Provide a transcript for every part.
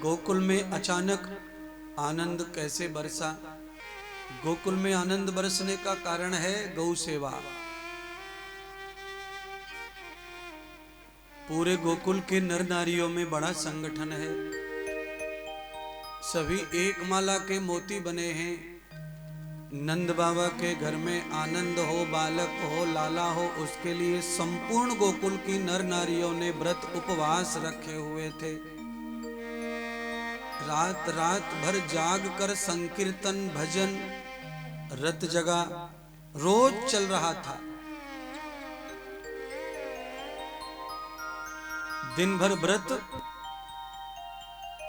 गोकुल में अचानक आनंद कैसे बरसा? गोकुल में आनंद बरसने का कारण है गौ सेवा। पूरे गोकुल के नर नारियों में बड़ा संगठन है, सभी एक माला के मोती बने हैं। नंद बाबा के घर में आनंद हो, बालक हो, लाला हो, उसके लिए संपूर्ण गोकुल की नर नारियों ने व्रत उपवास रखे हुए थे। रात रात भर जाग कर संकीर्तन भजन रत जगा रोज चल रहा था। दिन भर व्रत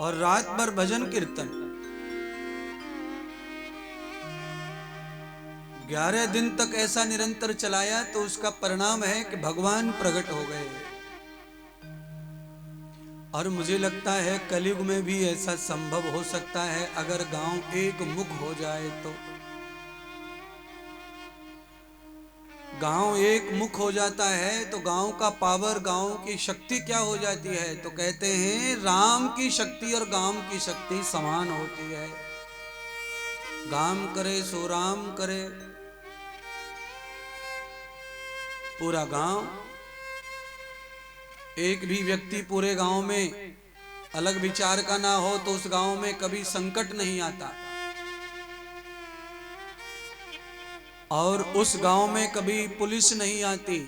और रात भर भजन कीर्तन। 11 दिन तक ऐसा निरंतर चलाया तो उसका परिणाम है कि भगवान प्रकट हो गए। और मुझे लगता है कलयुग में भी ऐसा संभव हो सकता है अगर गांव एक मुख हो जाए तो। गांव एक मुख हो जाता है तो गांव का पावर, गांव की शक्ति क्या हो जाती है? तो कहते हैं राम की शक्ति और गांव की शक्ति समान होती है। गांव करे सो राम करे। पूरा गांव, एक भी व्यक्ति पूरे गांव में अलग विचार का ना हो तो उस गांव में कभी संकट नहीं आता। और उस गांव में कभी पुलिस नहीं आती,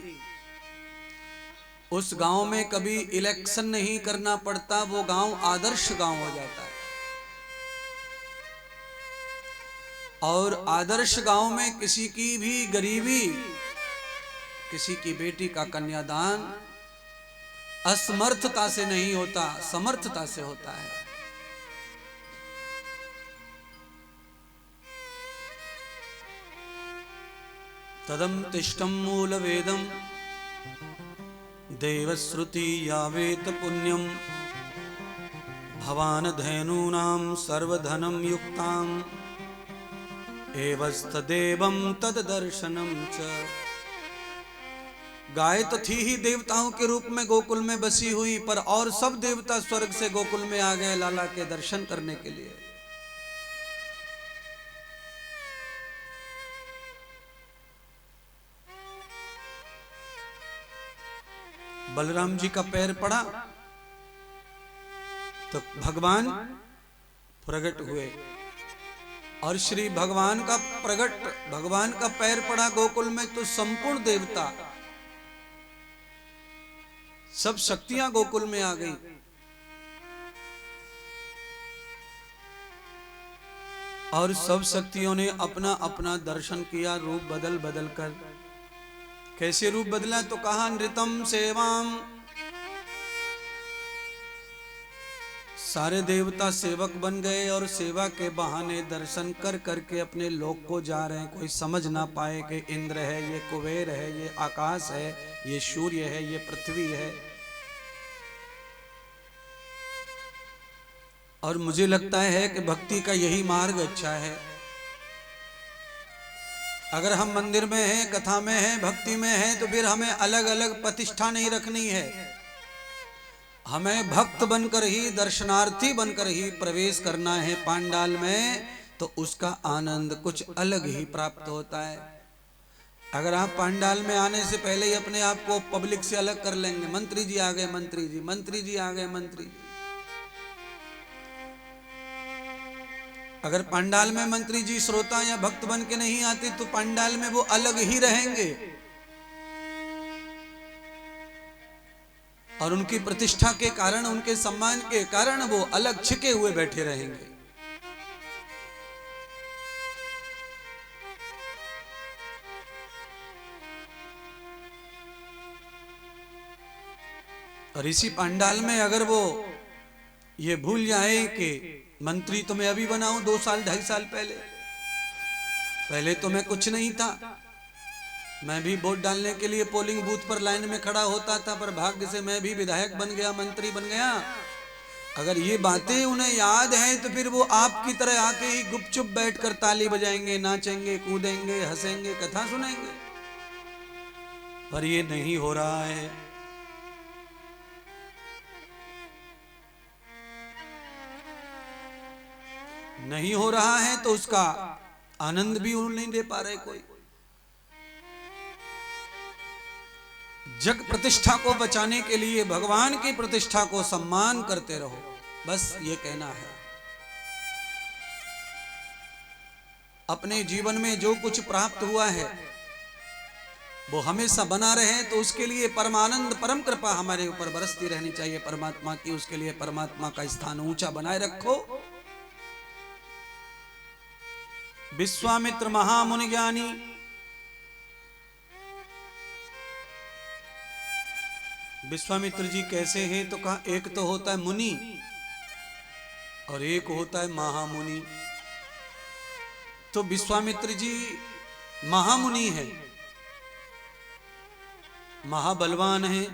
उस गांव में कभी इलेक्शन नहीं करना पड़ता। वो गांव आदर्श गांव हो जाता है। और आदर्श गांव में किसी की भी गरीबी, किसी की बेटी का कन्यादान असमर्थता से नहीं होता, समर्थता से होता है। तदम तिष्ठम मूल वेदम देवश्रुति यावेत पुण्यम भवान धैनूनां सर्वधनम युक्तां एवस्तदेवं तद दर्शनम च। गाय तो थी ही देवताओं के रूप में गोकुल में बसी हुई, पर और सब देवता स्वर्ग से गोकुल में आ गए लाला के दर्शन करने के लिए। बलराम जी का पैर पड़ा तो भगवान प्रकट हुए। और श्री भगवान का प्रकट, भगवान का पैर पड़ा गोकुल में तो संपूर्ण देवता, सब शक्तियां गोकुल में आ गई। और सब शक्तियों ने अपना अपना दर्शन किया, रूप बदल बदल कर। कैसे रूप बदला? तो कहा नृतम सेवाम। सारे देवता सेवक बन गए और सेवा के बहाने दर्शन कर करके अपने लोक को जा रहे हैं। कोई समझ ना पाए कि इंद्र है, ये कुबेर है, ये आकाश है, ये सूर्य है, ये पृथ्वी है। और मुझे लगता है कि भक्ति का यही मार्ग अच्छा है। अगर हम मंदिर में हैं, कथा में हैं, भक्ति में हैं, तो फिर हमें अलग अलग प्रतिष्ठा नहीं रखनी है। हमें भक्त बनकर ही, दर्शनार्थी बनकर ही प्रवेश करना है पांडाल में, तो उसका आनंद कुछ अलग ही प्राप्त होता है। अगर आप पांडाल में आने से पहले ही अपने आप को पब्लिक से अलग कर लेंगे, मंत्री जी आ गए, मंत्री जी, मंत्री जी आ गए, मंत्री जी। अगर पांडाल में मंत्री जी श्रोता या भक्त बन के नहीं आते तो पांडाल में वो अलग ही रहेंगे और उनकी प्रतिष्ठा के कारण, उनके सम्मान के कारण वो अलग छिके हुए बैठे रहेंगे। और इसी पांडाल में अगर वो ये भूल जाए कि मंत्री तो मैं अभी बनाऊं, 2 साल 2.5 साल पहले तो मैं कुछ नहीं था, मैं भी वोट डालने के लिए पोलिंग बूथ पर लाइन में खड़ा होता था, पर भाग्य से मैं भी विधायक बन गया, मंत्री बन गया। अगर ये बातें उन्हें याद हैं तो फिर वो आपकी तरह आके ही गुपचुप बैठकर ताली बजाएंगे, नाचेंगे, कूदेंगे, हंसेंगे, कथा सुनेंगे। पर ये नहीं हो रहा है। नहीं हो रहा है तो उसका आनंद भी नहीं दे पा रहे कोई। जग प्रतिष्ठा को बचाने के लिए भगवान की प्रतिष्ठा को सम्मान करते रहो, बस ये कहना है। अपने जीवन में जो कुछ प्राप्त हुआ है वो हमेशा बना रहे, तो उसके लिए परमानंद परम कृपा हमारे ऊपर बरसती रहनी चाहिए परमात्मा की। उसके लिए परमात्मा का स्थान ऊंचा बनाए रखो। विश्वामित्र महामुनि ज्ञानी, विश्वामित्र जी कैसे हैं तो कहा, एक तो होता है मुनि और एक होता है महामुनि। तो विश्वामित्र जी महामुनि है, महाबलवान है,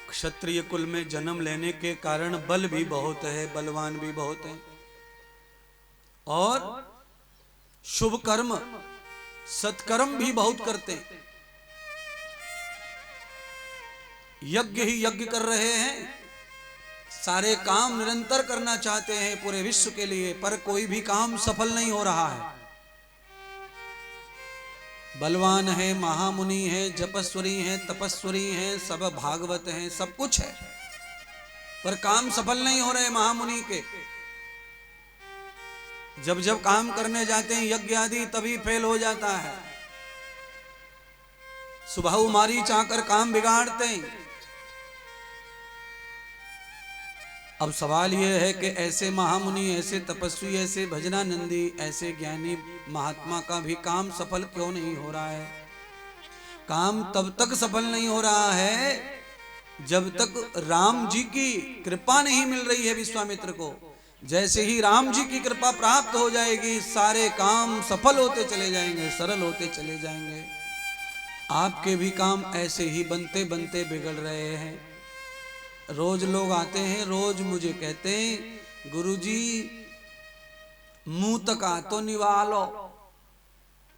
क्षत्रिय कुल में जन्म लेने के कारण बल भी बहुत है, बलवान भी बहुत है, और शुभ कर्म सत्कर्म भी बहुत करते हैं। यज्ञ ही यज्ञ कर रहे हैं, सारे काम निरंतर करना चाहते हैं पूरे विश्व के लिए, पर कोई भी काम सफल नहीं हो रहा है। बलवान है, महामुनि है, जपस्वरी है, तपस्वरी है, सब भागवत हैं, सब कुछ है, पर काम सफल नहीं हो रहे महामुनि के। जब जब काम करने जाते हैं यज्ञ आदि तभी फेल हो जाता है। सुबह मारी चाकर काम बिगाड़ते हैं। अब सवाल यह है कि ऐसे महामुनि, ऐसे तपस्वी, ऐसे भजनानंदी, ऐसे ज्ञानी महात्मा का भी काम सफल क्यों नहीं हो रहा है? काम तब तक सफल नहीं हो रहा है जब तक राम जी की कृपा नहीं मिल रही है विश्वामित्र को। जैसे ही राम जी की कृपा प्राप्त हो जाएगी, सारे काम सफल होते चले जाएंगे, सरल होते चले जाएंगे। आपके भी काम ऐसे ही बनते बनते बिगड़ रहे हैं। रोज लोग आते हैं, रोज मुझे कहते हैं, गुरुजी मुंह तक आ तो निवालो।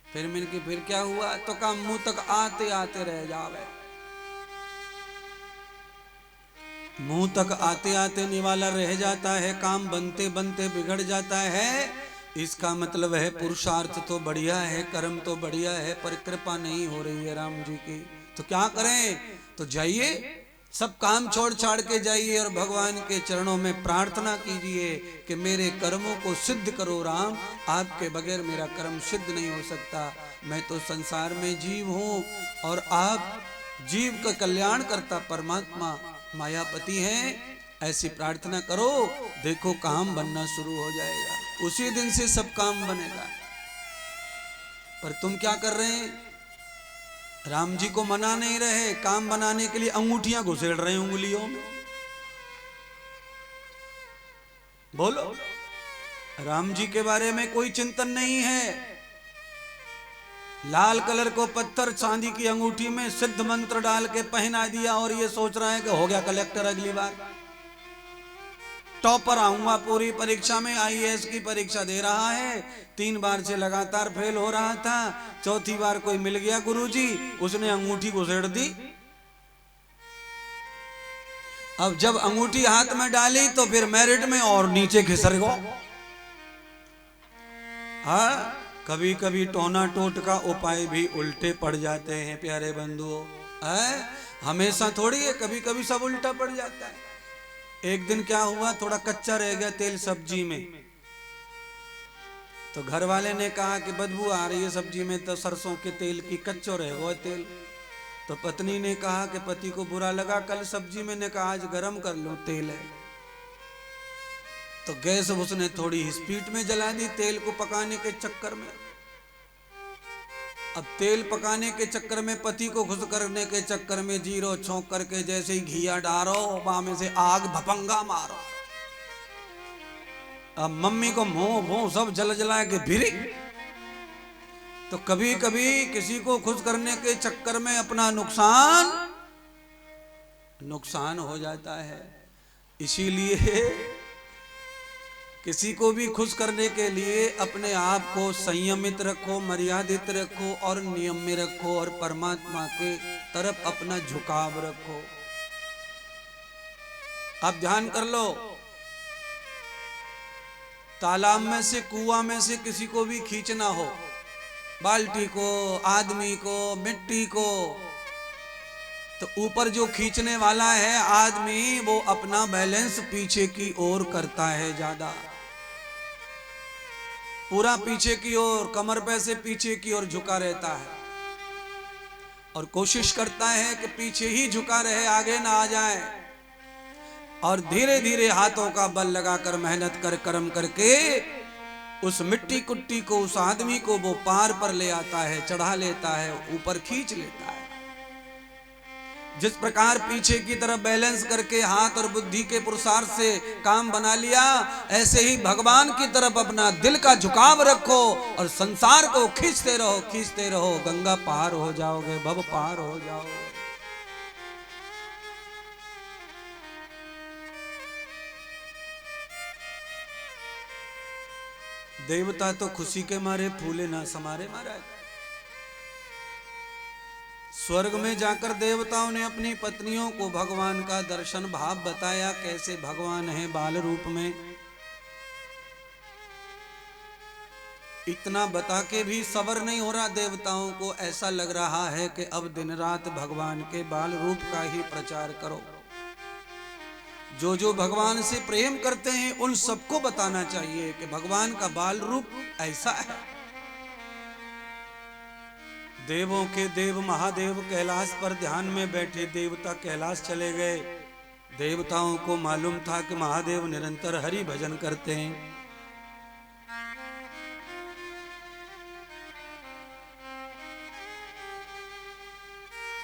फिर मैंने कि फिर क्या हुआ? तो कहा मुंह तक आते आते रह जावे। मुंह तक आते आते निवाला रह जाता है, काम बनते बनते बिगड़ जाता है। इसका मतलब है पुरुषार्थ तो बढ़िया है, कर्म तो बढ़िया है, पर कृपा नहीं हो रही है राम जी की। तो क्या करें? तो जाइए, सब काम छोड़ छाड़ के जाइए और भगवान के चरणों में प्रार्थना कीजिए कि मेरे कर्मों को सिद्ध करो राम, आपके बगैर मेरा कर्म सिद्ध नहीं हो सकता। मैं तो संसार में जीव हूँ और आप जीव का कल्याण करता परमात्मा मायापति हैं। ऐसी प्रार्थना करो, देखो काम बनना शुरू हो जाएगा, उसी दिन से सब काम बनेगा। पर तुम क्या कर रहे हैं? राम जी को मना नहीं रहे, काम बनाने के लिए अंगूठियां घुसेड़ रहे हैं उंगलियों में। बोलो, राम जी के बारे में कोई चिंतन नहीं है। लाल कलर को पत्थर चांदी की अंगूठी में सिद्ध मंत्र डाल के पहना दिया और ये सोच रहा है कि हो गया कलेक्टर, अगली बार टॉपर आऊंगा पूरी परीक्षा में। आईएएस की परीक्षा दे रहा है, 3 बार से लगातार फेल हो रहा था, चौथी बार कोई मिल गया गुरुजी, उसने अंगूठी घुसेड़ दी। अब जब अंगूठी हाथ में डाली तो फिर मेरिट में और नीचे खिसर गो। हाँ, कभी कभी टोना टोट का उपाय भी उल्टे पड़ जाते हैं प्यारे बंधुओं। हमेशा थोड़ी है, कभी कभी सब उल्टा पड़ जाता है। एक दिन क्या हुआ, थोड़ा कच्चा रह गया तेल सब्जी में, तो घर वाले ने कहा कि बदबू आ रही है सब्जी में, तो सरसों के तेल की, कच्चो रह गया तेल। तो पत्नी ने कहा कि पति को बुरा लगा, कल सब्जी मैंने कहा आज गरम कर लो, तेल है। तो गैस उसने थोड़ी स्पीड में जला दी तेल को पकाने के चक्कर में। अब तेल पकाने के चक्कर में, पति को खुश करने के चक्कर में जीरो छोंक करके जैसे ही घिया डालो, वहां में से आग भपंगा मारो। अब मम्मी को मुंह सब जल जला के भिरी। तो कभी कभी किसी को खुश करने के चक्कर में अपना नुकसान हो जाता है। इसीलिए किसी को भी खुश करने के लिए अपने आप को संयमित रखो, मर्यादित रखो और नियम में रखो, और परमात्मा के तरफ अपना झुकाव रखो। आप ध्यान कर लो, तालाब में से, कुआं में से किसी को भी खींचना हो, बाल्टी को, आदमी को, मिट्टी को, तो ऊपर जो खींचने वाला है आदमी, वो अपना बैलेंस पीछे की ओर करता है, ज्यादा पूरा पीछे की ओर, कमर पे से पीछे की ओर झुका रहता है और कोशिश करता है कि पीछे ही झुका रहे, आगे ना आ जाए। और धीरे धीरे हाथों का बल लगाकर मेहनत कर कर्म करके उस मिट्टी कुट्टी को, उस आदमी को वो पार पर ले आता है, चढ़ा लेता है, ऊपर खींच लेता है। जिस प्रकार पीछे की तरफ बैलेंस करके हाथ और बुद्धि के पुरुषार्थ से काम बना लिया, ऐसे ही भगवान की तरफ अपना दिल का झुकाव रखो और संसार को खींचते रहो, खींचते रहो। गंगा पार हो जाओगे, भव पार हो जाओगे। देवता तो खुशी के मारे फूले ना समारे महाराज। स्वर्ग में जाकर देवताओं ने अपनी पत्नियों को भगवान का दर्शन भाव बताया, कैसे भगवान है बाल रूप में। इतना बता के भी सबर नहीं हो रहा देवताओं को, ऐसा लग रहा है कि अब दिन रात भगवान के बाल रूप का ही प्रचार करो। जो जो भगवान से प्रेम करते हैं उन सबको बताना चाहिए कि भगवान का बाल रूप ऐसा है। देवों के देव महादेव कैलाश पर ध्यान में बैठे, देवता कैलाश चले गए। देवताओं को मालूम था कि महादेव निरंतर हरि भजन करते हैं।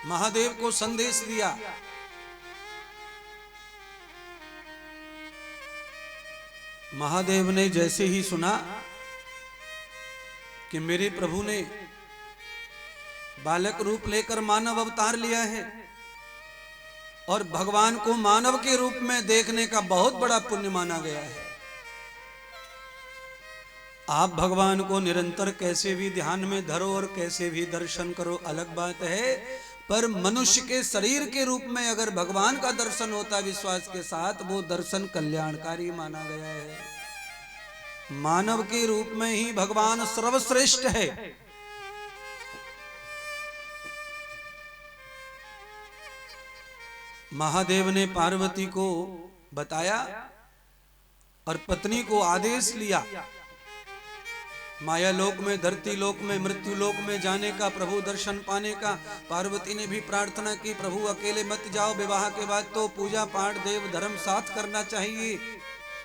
महादेव को संदेश दिया। महादेव ने जैसे ही सुना कि मेरे प्रभु ने बालक रूप लेकर मानव अवतार लिया है और भगवान को मानव के रूप में देखने का बहुत बड़ा पुण्य माना गया है, आप भगवान को निरंतर कैसे भी ध्यान में धरो और कैसे भी दर्शन करो अलग बात है, पर मनुष्य के शरीर के रूप में अगर भगवान का दर्शन होता विश्वास के साथ, वो दर्शन कल्याणकारी माना गया है। मानव के रूप में ही भगवान सर्वश्रेष्ठ है। महादेव ने पार्वती को बताया और पत्नी को आदेश लिया, माया लोक में, धरती लोक में, मृत्यु लोक में जाने का, प्रभु दर्शन पाने का। पार्वती ने भी प्रार्थना की, प्रभु अकेले मत जाओ, विवाह के बाद तो पूजा पाठ देव धर्म साथ करना चाहिए।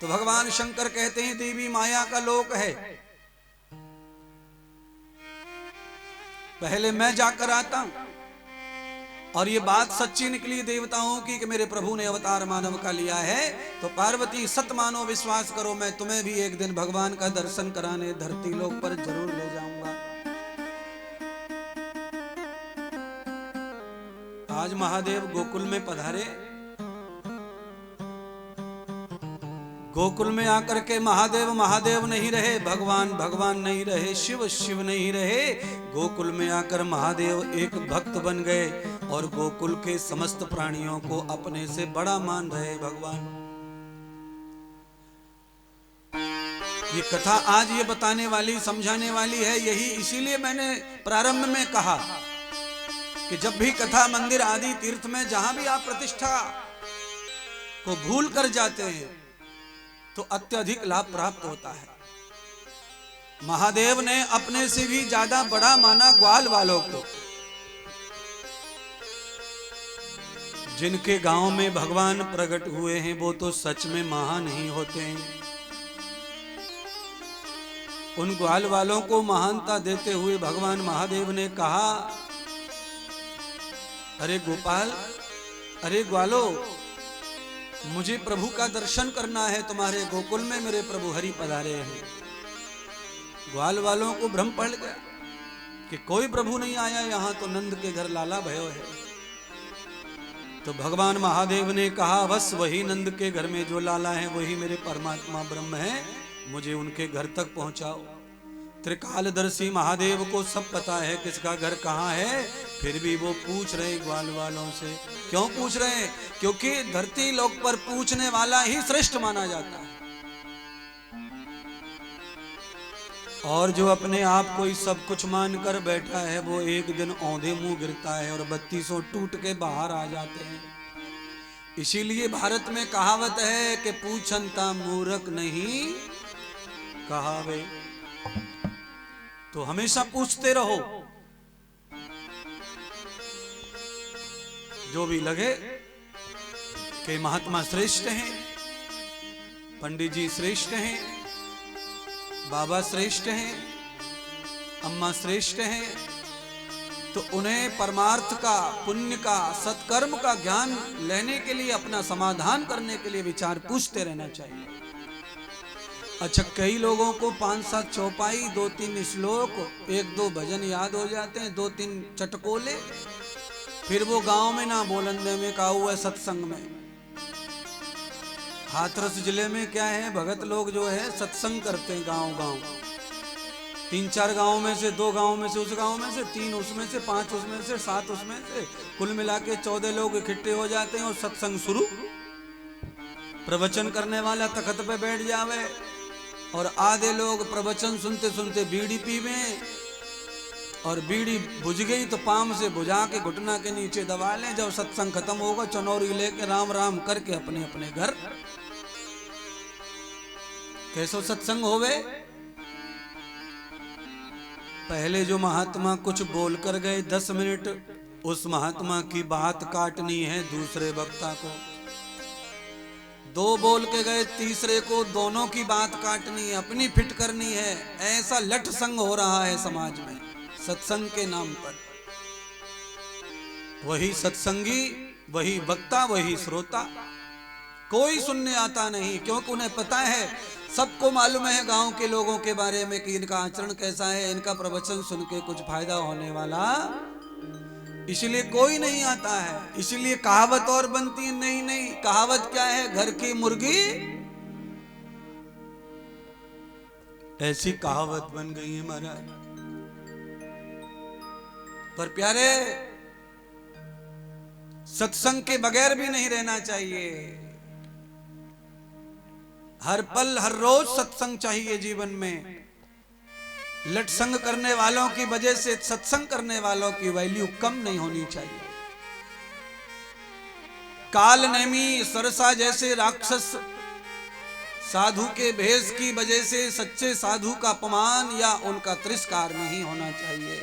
तो भगवान शंकर कहते हैं देवी माया का लोक है, पहले मैं जाकर आता हूं। और ये बात सच्ची निकली देवताओं की कि मेरे प्रभु ने अवतार मानव का लिया है। तो पार्वती सत मानो, विश्वास करो, मैं तुम्हें भी एक दिन भगवान का दर्शन कराने धरती लोक पर जरूर ले जाऊंगा। आज महादेव गोकुल में पधारे। गोकुल में आकर के महादेव महादेव नहीं रहे, भगवान भगवान नहीं रहे, शिव शिव नहीं रहे। गोकुल में आकर महादेव एक भक्त बन गए और गोकुल के समस्त प्राणियों को अपने से बड़ा मान रहे भगवान। ये कथा आज ये बताने वाली, समझाने वाली है। यही इसीलिए मैंने प्रारंभ में कहा कि जब भी कथा मंदिर आदि तीर्थ में जहां भी आप प्रतिष्ठा को भूल कर जाते हैं तो अत्यधिक लाभ प्राप्त होता है। महादेव ने अपने से भी ज्यादा बड़ा माना ग्वाल वालों को। जिनके गांव में भगवान प्रकट हुए हैं वो तो सच में महान ही होते हैं। उन ग्वाल वालों को महानता देते हुए भगवान महादेव ने कहा, अरे गोपाल, अरे ग्वालो, मुझे प्रभु का दर्शन करना है। तुम्हारे गोकुल में मेरे प्रभु हरि पधारे हैं। ग्वाल वालों को भ्रम पड़ गया कि कोई प्रभु नहीं आया यहां, तो नंद के घर लाला भयो है। तो भगवान महादेव ने कहा, बस वही नंद के घर में जो लाला है वही मेरे परमात्मा ब्रह्म है, मुझे उनके घर तक पहुंचाओ। त्रिकालदर्शी महादेव को सब पता है किसका घर कहाँ है, फिर भी वो पूछ रहे ग्वाल वालों से। क्यों पूछ रहे हैं? क्योंकि धरती लोक पर पूछने वाला ही श्रेष्ठ माना जाता है। और जो अपने आप को ही सब कुछ मानकर बैठा है वो एक दिन औंधे मुंह गिरता है और 3200 टूट के बाहर आ जाते हैं। इसीलिए भारत में कहावत है कि पूछनता मूर्ख नहीं कहावे। तो हमेशा पूछते रहो, जो भी लगे कि महात्मा श्रेष्ठ हैं, पंडित जी श्रेष्ठ हैं, बाबा श्रेष्ठ हैं, अम्मा श्रेष्ठ हैं, तो उन्हें परमार्थ का, पुण्य का, सत्कर्म का ज्ञान लेने के लिए, अपना समाधान करने के लिए विचार पूछते रहना चाहिए। अच्छा, कई लोगों को 5-7 चौपाई, 2-3 श्लोक, 1-2 भजन याद हो जाते हैं, 2-3 चटकोले, फिर वो गांव में ना बोलंदे में का हुआ सत्संग में। हाथरस जिले में क्या है, भगत लोग जो है सत्संग करते हैं गांव गांव। 3-4 गांव में से 2 गांव में से, उस गांव में से 3 उसमें से, 5 उसमें से, 7 उसमें से, कुल मिला के 14 लोग इकट्ठे हो जाते हैं और सत्संग शुरू। प्रवचन करने वाला तख्त पे बैठ जावे और आधे लोग प्रवचन सुनते सुनते बीड़ी पीवे, और बीड़ी बुझ गई तो पाम से बुझा के घुटना के नीचे दबा लें। जब सत्संग खत्म होगा चनौरी लेके राम राम करके अपने अपने घर। कैसो सत्संग होवे? पहले जो महात्मा कुछ बोल कर गए 10 मिनट, उस महात्मा की बात काटनी है दूसरे वक्ता को। 2 बोल के गए, तीसरे को दोनों की बात काटनी है, अपनी फिट करनी है। ऐसा लठ संग हो रहा है समाज में सत्संग के नाम पर। वही सत्संगी, वही वक्ता, वही श्रोता, कोई सुनने आता नहीं, क्योंकि उन्हें पता है, सबको मालूम है गांव के लोगों के बारे में कि इनका आचरण कैसा है, इनका प्रवचन सुन के कुछ फायदा होने वाला, इसलिए कोई नहीं आता है। इसलिए कहावत और बनती है, नहीं नहीं, कहावत क्या है, घर की मुर्गी, ऐसी कहावत बन गई है महाराज। पर प्यारे, सत्संग के बगैर भी नहीं रहना चाहिए। हर पल हर रोज सत्संग चाहिए जीवन में। लटसंग करने वालों की वजह से सत्संग करने वालों की वैल्यू कम नहीं होनी चाहिए। काल नेमी सरसा जैसे राक्षस साधु के भेष की वजह से सच्चे साधु का अपमान या उनका तिरस्कार नहीं होना चाहिए।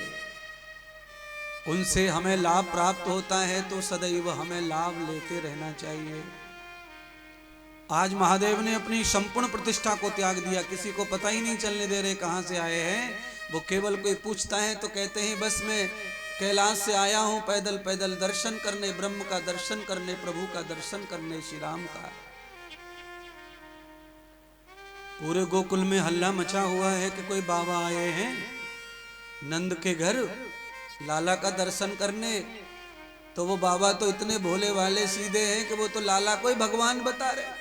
उनसे हमें लाभ प्राप्त होता है तो सदैव हमें लाभ लेते रहना चाहिए। आज महादेव ने अपनी संपूर्ण प्रतिष्ठा को त्याग दिया, किसी को पता ही नहीं चलने दे रहे कहां से आए हैं। वो केवल कोई पूछता है तो कहते हैं बस मैं कैलाश से आया हूं पैदल पैदल दर्शन करने, ब्रह्म का दर्शन करने, प्रभु का दर्शन करने, श्री राम का। पूरे गोकुल में हल्ला मचा हुआ है कि कोई बाबा आए हैं नंद के घर लाला का दर्शन करने। तो वो बाबा तो इतने भोले वाले सीधे हैं कि वो तो लाला को ही भगवान बता रहे।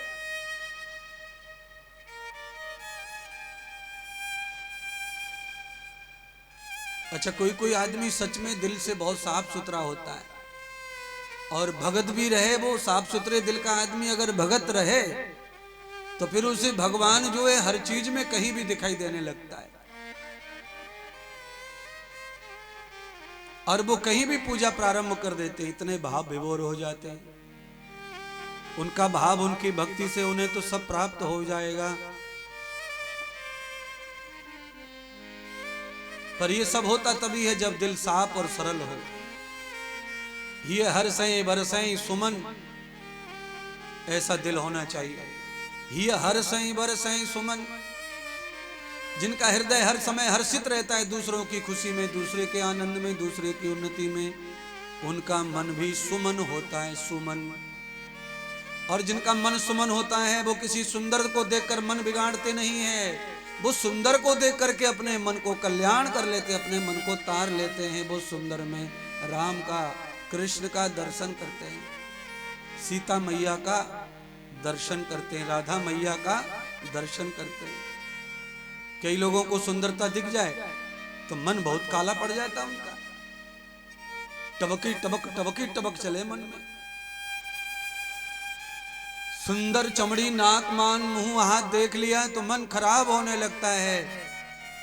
अच्छा, कोई कोई आदमी सच में दिल से बहुत साफ सुथरा होता है और भगत भी रहे। वो साफ सुथरे दिल का आदमी अगर भगत रहे तो फिर उसे भगवान जो है हर चीज में कहीं भी दिखाई देने लगता है और वो कहीं भी पूजा प्रारंभ कर देते, इतने भाव विभोर हो जाते हैं। उनका भाव, उनकी भक्ति से उन्हें तो सब प्राप्त हो जाएगा। पर ये सब होता तभी है जब दिल साफ और सरल हो। ये हर्षें बरसें सुमन, ऐसा दिल होना चाहिए। ये हर्षें बरसें सुमन, जिनका हृदय हर समय हर्षित रहता है दूसरों की खुशी में, दूसरे के आनंद में, दूसरे की उन्नति में, उनका मन भी सुमन होता है, सुमन। और जिनका मन सुमन होता है वो किसी सुंदर को देखकर मन बिगाड़ते नहीं है, वो सुंदर को देख करके अपने मन को कल्याण कर लेते, अपने मन को तार लेते हैं। वो सुंदर में राम का, कृष्ण का दर्शन करते हैं, सीता मैया का दर्शन करते हैं, राधा मैया का दर्शन करते हैं। कई लोगों को सुंदरता दिख जाए तो मन बहुत काला पड़ जाता उनका, टबकी टबक टबकी टबक चले मन में। सुंदर चमड़ी, नाक, मान, मुंह, हाथ देख लिया तो मन खराब होने लगता है।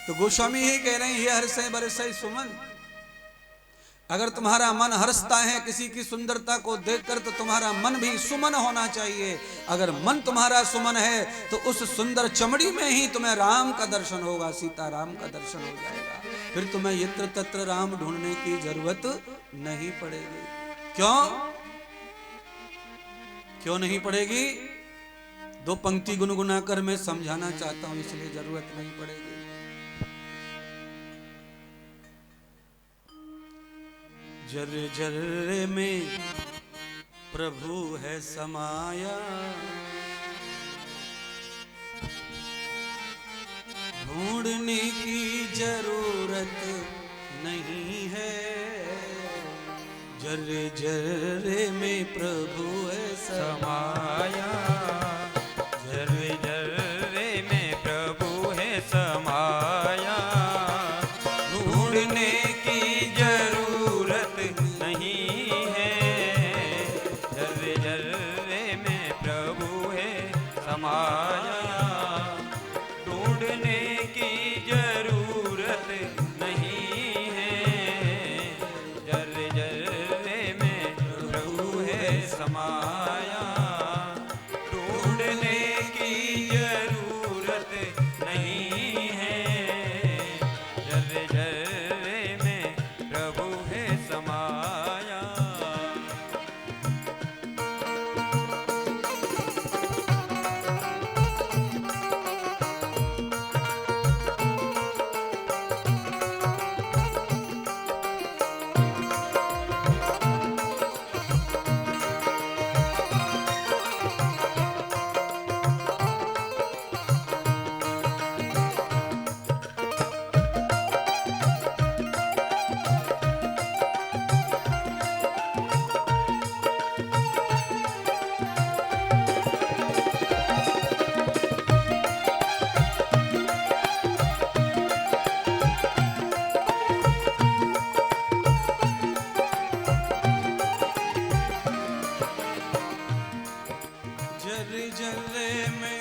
तो गोस्वामी ही कह रहे हैं, ये हर्षे बरसे सुमन। अगर तुम्हारा मन हर्षता है किसी की सुंदरता को देखकर, तो तुम्हारा मन भी सुमन होना चाहिए। अगर मन तुम्हारा सुमन है तो उस सुंदर चमड़ी में ही तुम्हें राम का दर्शन होगा, सीता राम का दर्शन हो जाएगा। फिर तुम्हें यत्र तत्र राम ढूंढने की जरूरत नहीं पड़ेगी। क्यों नहीं पड़ेगी? दो पंक्ति गुनगुना कर मैं समझाना चाहता हूं, इसलिए जरूरत नहीं पड़ेगी। जर जर में प्रभु है समाया, ढूंढने की जरूरत नहीं है। जर जर में प्रभु है समाया, जर जर में प्रभु है समाया, ढूंढने की जरूरत नहीं है। जर जर में प्रभु है समाया, ढूंढने की जरूरत नहीं है। जर जर में प्रभु है समाया, ढूंढने की जरूरत नहीं है। जर जर में प्रभु है समाया। जर जर में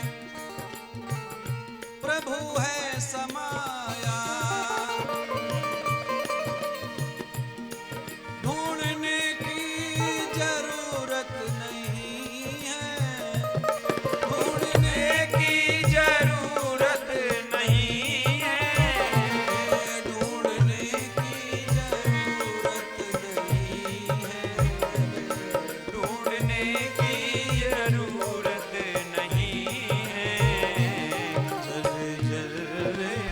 प्रभु है समाया, ढूंढने की जरूरत नहीं है। ढूंढने की जरूरत नहीं है। ढूंढने की जरूरत नहीं है। ढूंढने की जरूरत नहीं है। जर जर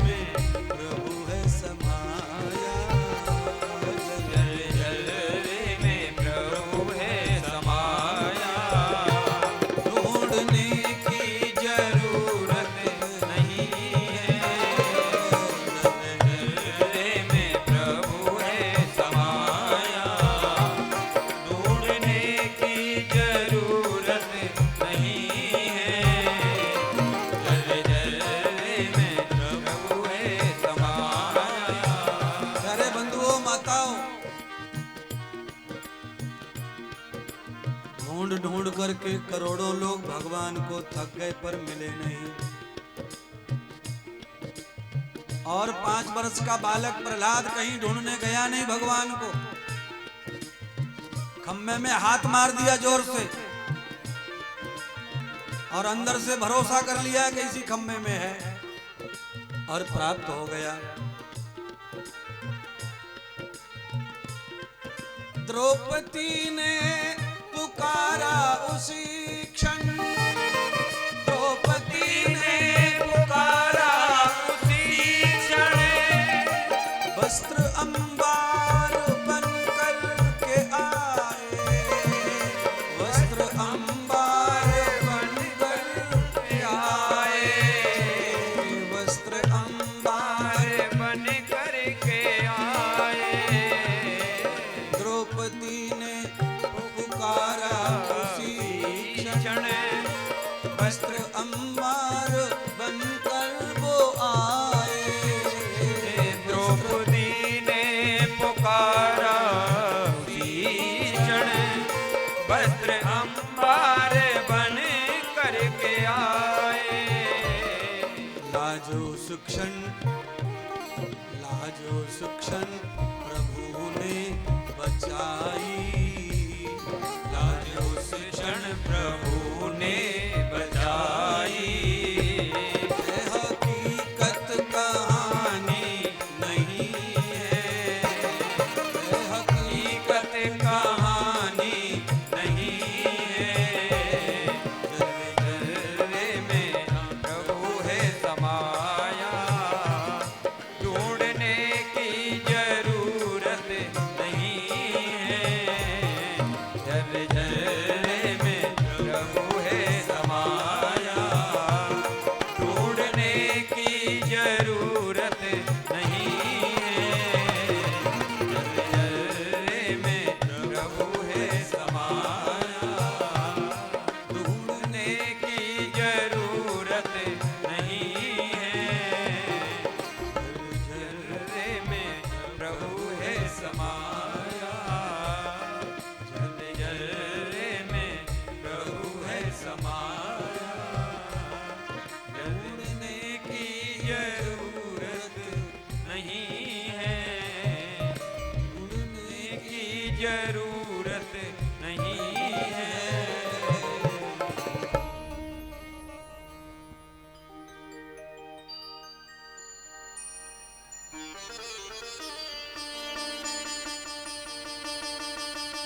में प्रभु है समाया, जर जर में प्रभु है समाया, ढूंढने की जरूरत नहीं है। जर जर में प्रभु है समाया, ढूंढने की जरूरत नहीं है। जर जर में प्रभु है समाया। प्यारे बंधुओं माताओं, ढूंढ ढूंढ करके करोड़ों लोग भगवान को थक गए पर मिले नहीं। और 5 वर्ष का बालक प्रहलाद कहीं ढूंढने गया नहीं भगवान को। खम्भे में हाथ मार दिया जोर से और अंदर से भरोसा कर लिया कि इसी खम्भे में है, और प्राप्त हो गया। द्रौपदी ने पुकारा उसी क्षण, द्रौपदी ने पुकारा उसी क्षण, वस्त्र अंबार बनकर के आए, वस्त्र अंबार बनकर के आए, वस्त्र अंबार बन कर के आए। द्रौपदी ने पुकारा उसी क्षण, वस्त्र अंबार बनकर वो आए। द्रौपदी ने पुकारा उसी क्षण, वस्त्र अंबार बन कर के आए। लाजो सुक्षण उस क्षण प्रभु ने बचाई, लाज उस क्षण प्रभु ने बचाई। ये हकीकत कहानी नहीं है, ये हकीकत कहानी नहीं है। जर्रे में प्रभु है समाया, ढूंढने की जरूरत नहीं है। जर्रे में प्रभु है समाया, ढूंढने की जरूरत नहीं है। जर्रे में प्रभु है समाया, ढूंढने की जरूरत नहीं है। जर्रे में प्रभु है समाया, जर्रे में प्रभु है समाया, ढूंढने की जरूरत नहीं है। ढूंढने की जरूरत नहीं है।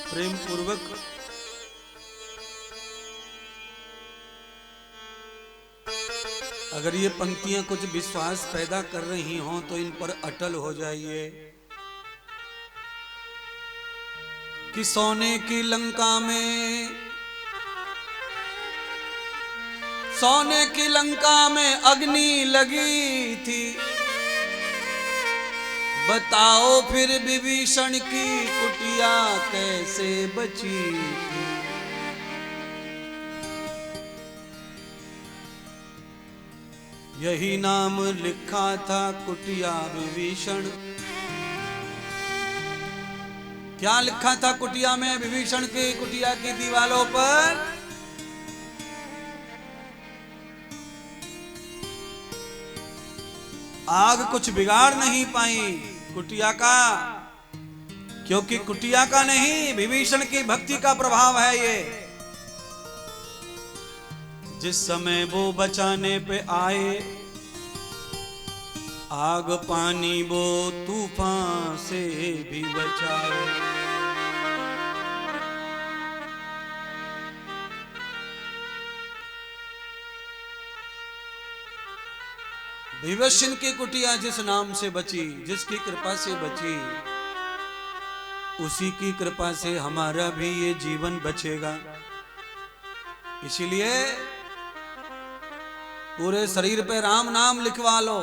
प्रेम पूर्वक अगर ये पंक्तियां कुछ विश्वास पैदा कर रही हों तो इन पर अटल हो जाइए कि सोने की लंका में, सोने की लंका में अग्नि लगी थी, बताओ फिर विभीषण की कुटिया कैसे बची थी। यही नाम लिखा था कुटिया विभीषण। क्या लिखा था कुटिया में विभीषण की कुटिया की दीवारों पर? आग कुछ बिगाड़ नहीं पाई कुटिया का, क्योंकि कुटिया का नहीं विभीषण की भक्ति का प्रभाव है ये। जिस समय वो बचाने पे आए, आग पानी वो तूफान से भी बचाए। विभीषण की कुटिया जिस नाम से बची, जिसकी कृपा से बची, उसी की कृपा से हमारा भी ये जीवन बचेगा। इसीलिए पूरे शरीर पे राम नाम लिखवा लो।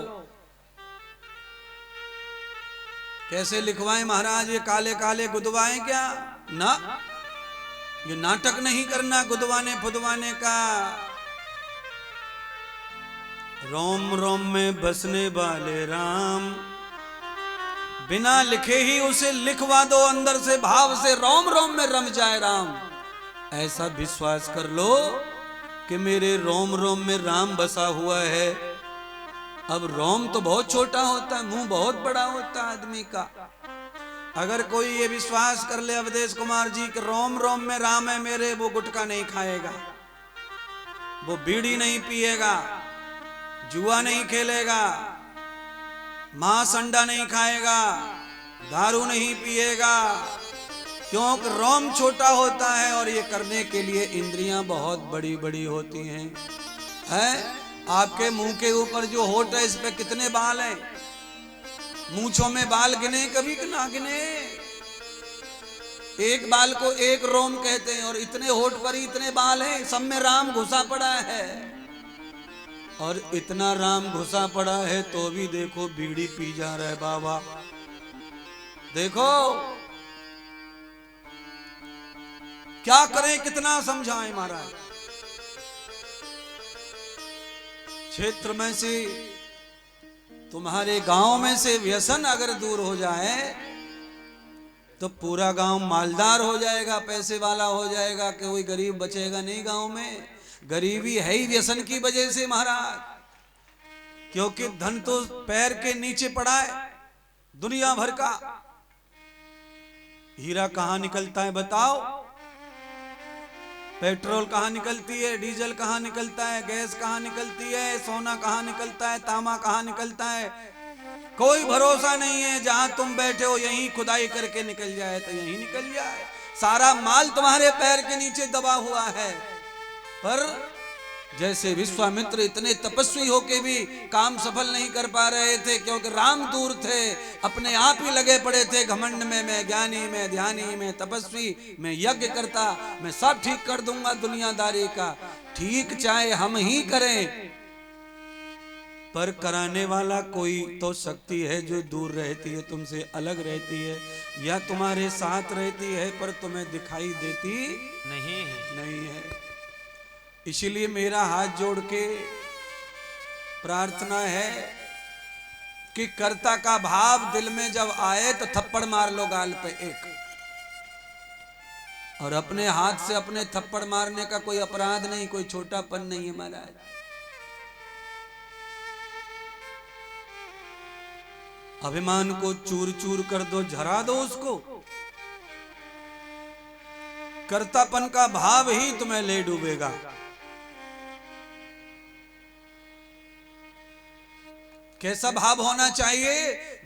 कैसे लिखवाएं महाराज? ये काले काले गुदवाएं क्या? ना, ये नाटक नहीं करना गुदवाने फुदवाने का। रोम रोम में बसने वाले राम, बिना लिखे ही उसे लिखवा दो अंदर से, भाव से रोम रोम में रम जाए राम। ऐसा विश्वास कर लो कि मेरे रोम रोम में राम बसा हुआ है। अब रोम तो बहुत छोटा होता है, मुंह बहुत बड़ा होता है आदमी का। अगर कोई ये विश्वास कर ले अवधेश कुमार जी कि रोम रोम में राम है मेरे, वो गुटखा नहीं खाएगा, वो बीड़ी नहीं पिएगा, जुआ नहीं खेलेगा, मांस अंडा नहीं खाएगा, दारू नहीं पिएगा, क्योंकि रोम छोटा होता है और ये करने के लिए इंद्रियां बहुत बड़ी बड़ी होती हैं। आपके मुंह के ऊपर जो होठ है, इस पे कितने बाल हैं? मूंछों में बाल गिने कभी ना गिने? एक बाल को एक रोम कहते हैं, और इतने होठ पर ही इतने बाल हैं, सब में राम घुसा पड़ा है। और इतना राम घुसा पड़ा है तो भी देखो बीड़ी पी जा रहा है बाबा। देखो क्या करें, कितना समझाएं महाराज। क्षेत्र में से, तुम्हारे गांव में से व्यसन अगर दूर हो जाए तो पूरा गांव मालदार हो जाएगा, पैसे वाला हो जाएगा, कि कोई गरीब बचेगा नहीं गांव में। गरीबी है ही व्यसन की वजह से महाराज, क्योंकि धन तो पैर के नीचे पड़ा है, दुनिया भर का हीरा कहां निकलता है बताओ? पेट्रोल कहां निकलती है, डीजल कहां निकलता है, गैस कहां निकलती है, सोना कहां निकलता है, तांबा कहां निकलता है? कोई भरोसा नहीं है। जहां तुम बैठे हो यहीं खुदाई करके निकल जाए तो यहीं निकल जाए। सारा माल तुम्हारे पैर के नीचे दबा हुआ है। पर जैसे विश्वामित्र इतने तपस्वी होके भी काम सफल नहीं कर पा रहे थे, क्योंकि राम दूर थे, अपने आप ही लगे पड़े थे घमंड में, मैं ज्ञानी, मैं ध्यानी, मैं तपस्वी, मैं यज्ञ करता, मैं सब ठीक कर दूंगा दुनियादारी का। ठीक चाहे हम ही करें, पर कराने वाला कोई तो शक्ति है जो दूर रहती है, तुमसे अलग रहती है, या तुम्हारे साथ रहती है पर तुम्हें दिखाई देती नहीं है। इसीलिए मेरा हाथ जोड़ के प्रार्थना है कि कर्ता का भाव दिल में जब आए तो थप्पड़ मार लो गाल पे एक। और अपने हाथ से अपने थप्पड़ मारने का कोई अपराध नहीं, कोई छोटापन नहीं है महाराज। अभिमान को चूर चूर कर दो, झरा दो उसको। कर्तापन का भाव ही तुम्हें ले डूबेगा। कैसा भाव होना चाहिए?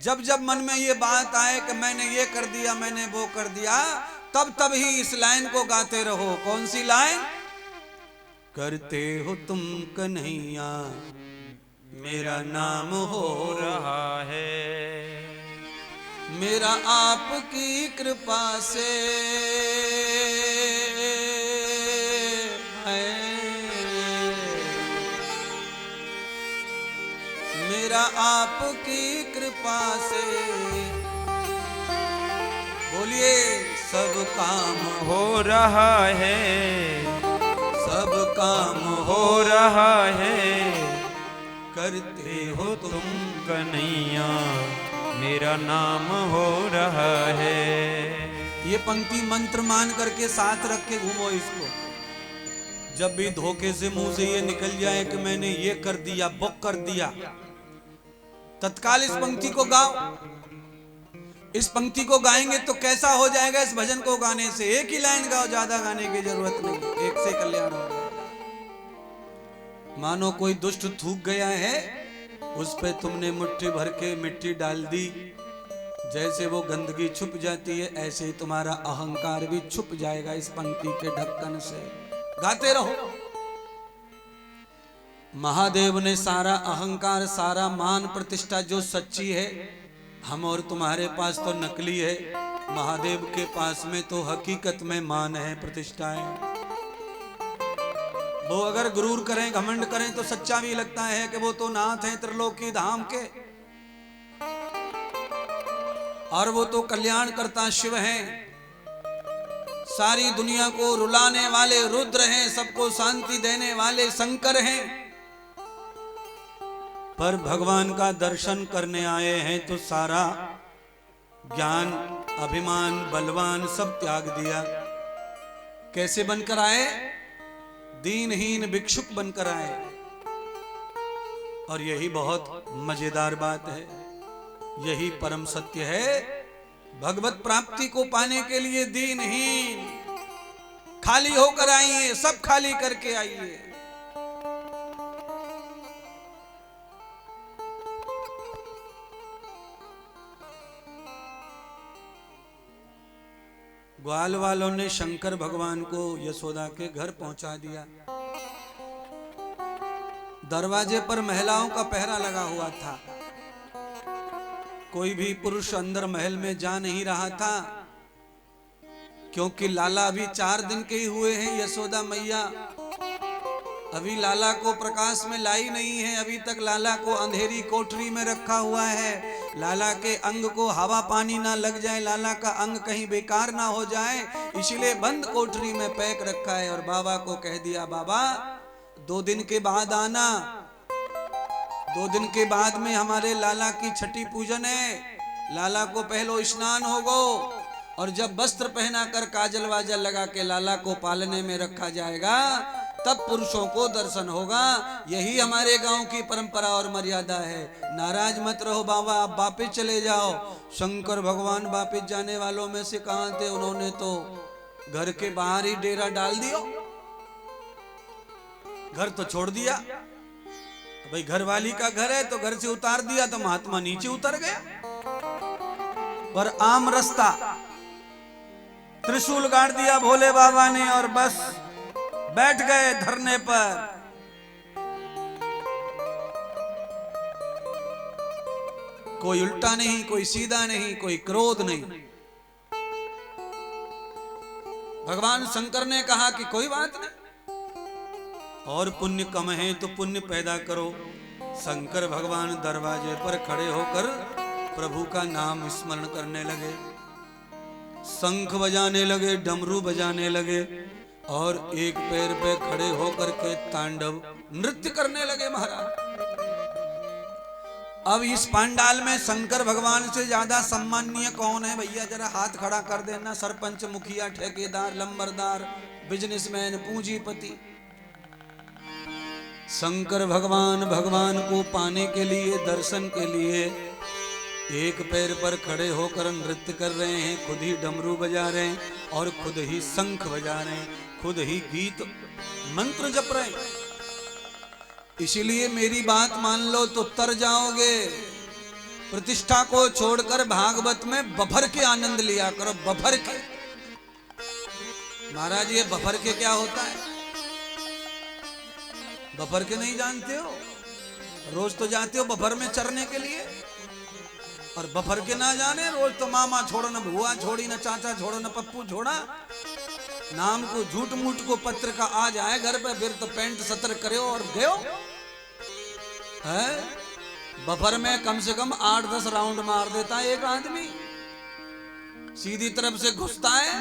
जब जब मन में ये बात आए कि मैंने ये कर दिया, मैंने वो कर दिया, तब तब ही इस लाइन को गाते रहो। कौन सी लाइन? करते हो तुम कन्हैया मेरा नाम हो रहा है, मेरा आपकी कृपा से है, मेरा आपकी कृपा से। बोलिए, सब काम हो रहा है, सब काम हो रहा है, करते हो तुम कन्हैया मेरा नाम हो रहा है। ये पंक्ति मंत्र मान करके साथ रख के घूमो इसको। जब भी धोखे से मुंह से ये निकल जाए कि मैंने ये कर दिया, वो कर दिया, तत्काल इस पंक्ति को गाओ। इस पंक्ति को गाएंगे तो कैसा हो जाएगा इस भजन को गाने से? एक ही लाइन गाओ, ज्यादा गाने की जरूरत नहीं, एक से कल्याण हो जाएगा। मानो कोई दुष्ट थूक गया है, उस पे तुमने मुट्ठी भर के मिट्टी डाल दी, जैसे वो गंदगी छुप जाती है ऐसे ही तुम्हारा अहंकार भी छुप जाएगा इस पंक्ति के ढक्कन से। गाते रहो। महादेव ने सारा अहंकार, सारा मान प्रतिष्ठा जो सच्ची है, हम और तुम्हारे पास तो नकली है। महादेव के पास में तो हकीकत में मान है, प्रतिष्ठा है। वो अगर गुरूर करें, घमंड करें तो सच्चा भी लगता है कि वो तो नाथ हैं त्रिलोकी धाम के, और वो तो कल्याण करता शिव हैं, सारी दुनिया को रुलाने वाले रुद्र हैं, सबको शांति देने वाले शंकर हैं। पर भगवान का दर्शन करने आए हैं तो सारा ज्ञान, अभिमान, बलवान सब त्याग दिया। कैसे बनकर आए? दीनहीन भिक्षुक बनकर आए। और यही बहुत मजेदार बात है, यही परम सत्य है। भगवत प्राप्ति को पाने के लिए दीनहीन खाली होकर आइए, सब खाली करके आइए। ग्वाल वालों ने शंकर भगवान को यशोदा के घर पहुंचा दिया। दरवाजे पर महिलाओं का पहरा लगा हुआ था, कोई भी पुरुष अंदर महल में जा नहीं रहा था, क्योंकि लाला अभी 4 दिन के ही हुए हैं। यशोदा मैया अभी लाला को प्रकाश में लाई नहीं है, अभी तक लाला को अंधेरी कोठरी में रखा हुआ है। लाला के अंग को हवा पानी ना लग जाए, लाला का अंग कहीं बेकार ना हो जाए, इसलिए बंद कोठरी में पैक रखा है। और बाबा को कह दिया, बाबा 2 दिन के बाद आना, 2 दिन के बाद में हमारे लाला की छठी पूजन है। लाला को पहलो स्नान होगो, और जब वस्त्र पहना कर काजल वाजल लगा के लाला को पालने में रखा जाएगा, तब पुरुषों को दर्शन होगा। यही हमारे गांव की परंपरा और मर्यादा है। नाराज मत रहो बाबा, आप वापिस चले जाओ। शंकर भगवान वापिस जाने वालों में से कहां थे? उन्होंने तो घर के बाहर ही डेरा डाल दिया, घर तो छोड़ दिया। भाई घर वाली का घर है तो घर से उतार दिया तो महात्मा नीचे उतर गया। और आम रास्ता त्रिशूल गाड़ दिया भोले बाबा ने और बस बैठ गए धरने पर। कोई उल्टा नहीं, कोई सीधा नहीं, कोई क्रोध नहीं। भगवान शंकर ने कहा कि कोई बात नहीं, और पुण्य कम है तो पुण्य पैदा करो। शंकर भगवान दरवाजे पर खड़े होकर प्रभु का नाम स्मरण करने लगे, शंख बजाने लगे, डमरू बजाने लगे और एक पैर पे खड़े होकर के तांडव नृत्य करने लगे महाराज। अब इस पांडाल में शंकर भगवान से ज्यादा सम्माननीय कौन है भैया? जरा हाथ खड़ा कर देना। सरपंच, मुखिया, ठेकेदार, लंबरदार, बिजनेसमैन, पूंजीपति। शंकर भगवान को पाने के लिए, दर्शन के लिए एक पैर पर खड़े होकर नृत्य कर रहे हैं, खुद ही डमरू बजा रहे हैं और खुद ही शंख बजा रहे हैं, खुद ही गीत मंत्र जप रहे हैं। इसीलिए मेरी बात मान लो तो तर जाओगे। प्रतिष्ठा को छोड़कर भागवत में बफर के आनंद लिया करो, बफर के। महाराज ये बफर के क्या होता है? बफर के नहीं जानते हो? रोज तो जाते हो बफर में चरने के लिए, और बफर के ना जाने? रोज तो मामा छोड़ो न भुआ छोड़ी, न चाचा छोड़ो, न पप्पू छोड़ा। नाम को झूठ मूठ को पत्र का आ जाए घर पे, फिर तो पैंट सतर करो और गयो है। बफर में कम से कम 8-10 राउंड मार देता है एक आदमी। सीधी तरफ से घुसता है,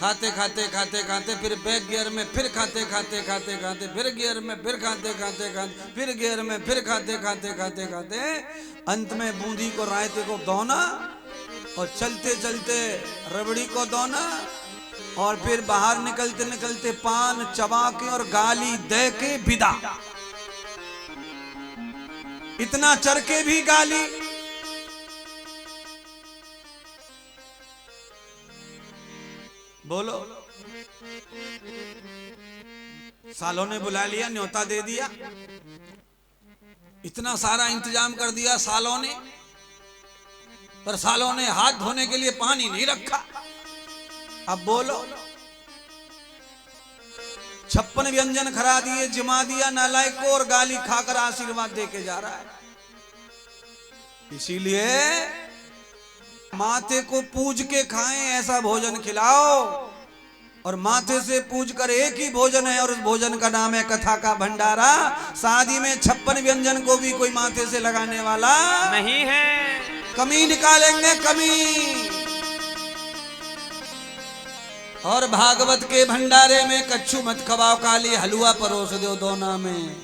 खाते खाते खाते खाते फिर बैक गियर में, फिर खाते खाते खाते खाते फिर गियर में, फिर खाते खाते खाते फिर गियर में, फिर खाते खाते खाते खाते अंत में बूंदी को, रायते को दौना और चलते चलते रबड़ी को दौना, और फिर बाहर निकलते निकलते पान चबा के और गाली दे के विदा। इतना चर के भी गाली। बोलो, सालों ने बुला लिया, न्योता दे दिया, इतना सारा इंतजाम कर दिया सालों ने, पर सालों ने हाथ धोने के लिए पानी नहीं रखा। अब बोलो, 56 व्यंजन खरा दिए, जिमा दिया नालायक को, और गाली खाकर आशीर्वाद दे के जा रहा है। इसीलिए माथे को पूज के खाएं, ऐसा भोजन खिलाओ। और माथे से पूज कर एक ही भोजन है, और उस भोजन का नाम है कथा का भंडारा। शादी में 56 व्यंजन को भी कोई माथे से लगाने वाला नहीं है। कमी निकालेंगे, कमी। और भागवत के भंडारे में कच्छू मत खवाओ, काली हलवा परोस दो दोना में।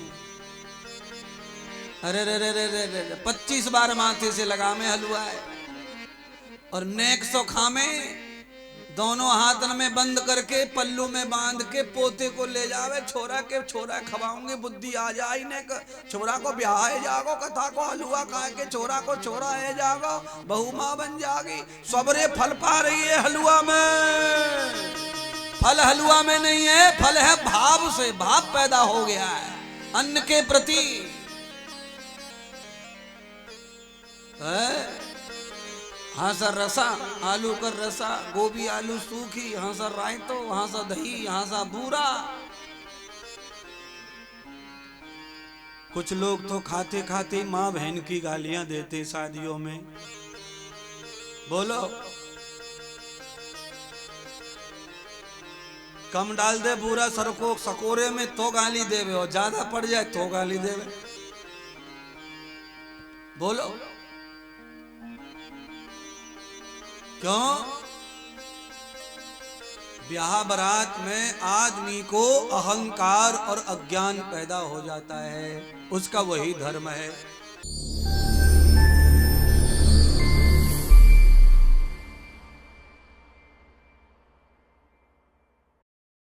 अरे रे रे रे रे रे 25 बार माथे से लगा में हलवा है, और नेक सो खामे, दोनों हाथन में बंद करके पल्लू में बांध के पोते को ले जावे। छोरा के छोरा खवाऊंगे, बुद्धि आ जाए ने, छोरा को ब्याह है जागो, कथा को हलवा खा के छोरा को छोरा है जागो, बहू माँ बन जागी। सबरे फल पा रही है हलवा में। फल हलवा में नहीं है, फल है भाव से। भाव पैदा हो गया है अन्न के प्रति। हाँ सर रसा, आलू कर रसा, गोभी आलू सूखी, हाँ सर रायतो, हाँ सा दही, हाँ सा बूरा। कुछ लोग तो खाते खाते माँ बहन की गालियां देते शादियों में। बोलो, कम डाल दे बूरा सरको सकोरे में तो गाली देवे, और ज्यादा पड़ जाए तो गाली देवे। बोलो क्यों? ब्याह बारात में आदमी को अहंकार और अज्ञान पैदा हो जाता है, उसका वही धर्म है।